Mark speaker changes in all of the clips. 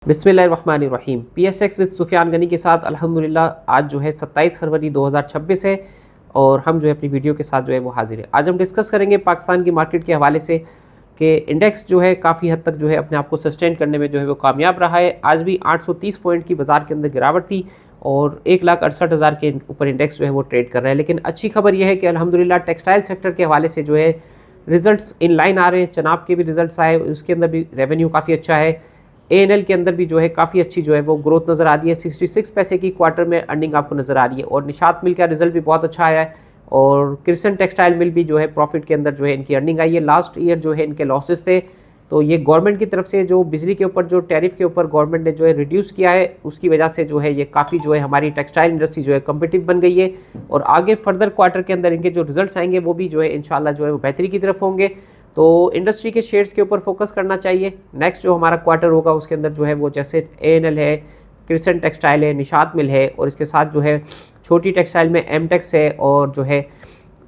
Speaker 1: बिस्मिल्लाहिर्रहमानिर्रहीम। PSX with Sufiyan Ghani के साथ अल्हम्दुलिल्लाह आज जो है 27 फरवरी 2026 है और हम जो है अपनी वीडियो के साथ जो है वो हाजिर है। आज हम डिस्कस करेंगे पाकिस्तान की मार्केट के हवाले से कि इंडेक्स जो है काफ़ी हद तक जो है अपने आप को सस्टेन करने में जो है वो कामयाब रहा है। आज भी 830 पॉइंट की बाजार के अंदर गिरावट थी और 1,68,000 के ऊपर इंडेक्स जो है वो ट्रेड कर रहा है। लेकिन अच्छी खबर यह है कि अल्हम्दुलिल्लाह टेक्सटाइल सेक्टर के हवाले से जो है रिजल्ट्स इन लाइन आ रहे हैं। चनाब के भी रिजल्ट्स आए, उसके अंदर भी रेवेन्यू काफ़ी अच्छा है। ANL के अंदर भी जो है काफ़ी अच्छी जो है वो ग्रोथ नज़र आ रही है। 66 पैसे की क्वार्टर में अर्निंग आपको नज़र आ रही है और निशात मिल का रिजल्ट भी बहुत अच्छा आया है और क्रिसन टेक्सटाइल मिल भी जो है प्रॉफिट के अंदर जो है इनकी अर्निंग आई है। लास्ट ईयर जो है इनके लॉसेस थे, तो ये गवर्नमेंट की तरफ से जो बिजली के ऊपर जो टैरिफ के ऊपर गवर्नमेंट ने जो है रिड्यूस किया है, उसकी वजह से जो है ये काफ़ी जो है हमारी टेक्सटाइल इंडस्ट्री जो है कम्पिटिटिव बन गई है और आगे फर्दर क्वार्टर के अंदर इनके जो रिजल्ट्स आएंगे वो भी जो है इंशाल्लाह जो है वो बेहतरी की तरफ होंगे। तो इंडस्ट्री के शेयर्स के ऊपर फोकस करना चाहिए। नेक्स्ट जो हमारा क्वार्टर होगा उसके अंदर जो है वो जैसे ANL है, क्रिसन टेक्सटाइल है, निशात मिल है और इसके साथ जो है छोटी टेक्सटाइल में MTEX है और जो है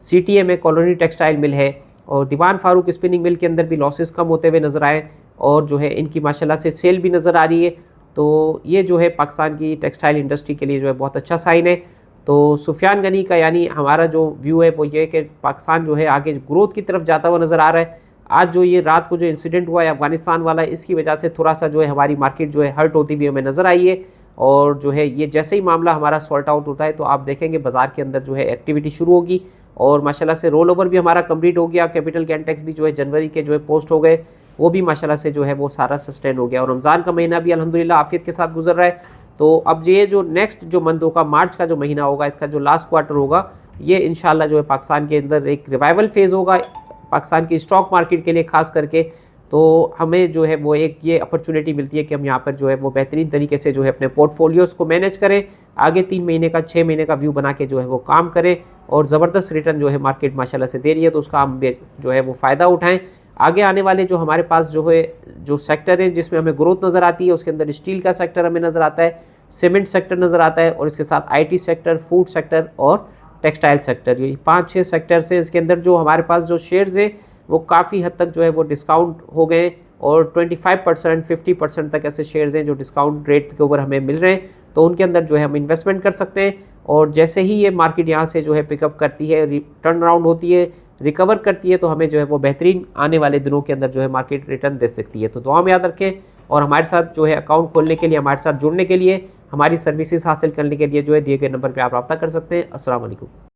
Speaker 1: CTM में कॉलोनी टेक्सटाइल मिल है और दीवान फारूक स्पिनिंग मिल के अंदर भी लॉसेस कम होते हुए नज़र आए और जो है इनकी माशाल्लाह से सेल भी नज़र आ रही है। तो ये जो है पाकिस्तान की टेक्सटाइल इंडस्ट्री के लिए जो है बहुत अच्छा साइन है। तो सुफियान गनी का यानी हमारा जो व्यू है वो ये है कि पाकिस्तान जो है आगे ग्रोथ की तरफ जाता हुआ नज़र आ रहा है। आज जो ये रात को जो इंसिडेंट हुआ है अफगानिस्तान वाला, इसकी वजह से थोड़ा सा जो है हमारी मार्केट जो है हर्ट होती हुई हमें नज़र आई है और जो है ये जैसे ही मामला हमारा सॉर्ट आउट होता है तो आप देखेंगे बाजार के अंदर जो है एक्टिविटी शुरू होगी और माशाल्लाह से रोल ओवर भी हमारा कंप्लीट हो गया। कैपिटल गेन टैक्स भी जो है जनवरी के जो है पोस्ट हो गए, वो भी माशाल्लाह से जो है वो सारा सस्टेन हो गया और रमज़ान का महीना भी अल्हम्दुलिल्लाह आफियत के साथ गुजर रहा है। तो अब ये जो नेक्स्ट जो मंथ होगा, मार्च का जो महीना होगा, इसका जो लास्ट क्वार्टर होगा, ये इंशाल्लाह जो है पाकिस्तान के अंदर एक रिवाइवल फेज़ होगा पाकिस्तान की स्टॉक मार्केट के लिए खास करके। तो हमें जो है वो एक ये अपॉर्चुनिटी मिलती है कि हम यहाँ पर जो है वो बेहतरीन तरीके से जो है अपने पोर्टफोलियोज़ को मैनेज करें, आगे 3 महीने का 6 महीने का व्यू बना के जो है वो काम करें और ज़बरदस्त रिटर्न जो है मार्केट माशाल्लाह से दे रही है, तो उसका हम जो है वो फ़ायदा उठाएँ। आगे आने वाले जो हमारे पास जो है जो सेक्टर है जिसमें हमें ग्रोथ नज़र आती है, उसके अंदर स्टील का सेक्टर हमें नज़र आता है, सीमेंट सेक्टर नज़र आता है और इसके साथ IT सेक्टर, फूड सेक्टर और टेक्सटाइल सेक्टर, ये 5-6 सेक्टर्स हैं। इसके अंदर जो हमारे पास जो शेयर्स हैं वो काफ़ी हद तक जो है वो डिस्काउंट हो गए और 25% 50% तक ऐसे शेयर्स हैं जो डिस्काउंट रेट के ऊपर हमें मिल रहे हैं, तो उनके अंदर जो है हम इन्वेस्टमेंट कर सकते हैं और जैसे ही ये मार्केट यहाँ से जो है पिकअप करती है, टर्न अराउंड होती है, रिकवर करती है, तो हमें जो है वो बेहतरीन आने वाले दिनों के अंदर जो है मार्केट रिटर्न दे सकती है। तो दुआ में याद रखें और हमारे साथ जो है अकाउंट खोलने के लिए, हमारे साथ जुड़ने के लिए, हमारी सर्विसेज हासिल करने के लिए जो है दिए गए नंबर पर आप रब्ता कर सकते हैं। अस्सलाम वालेकुम।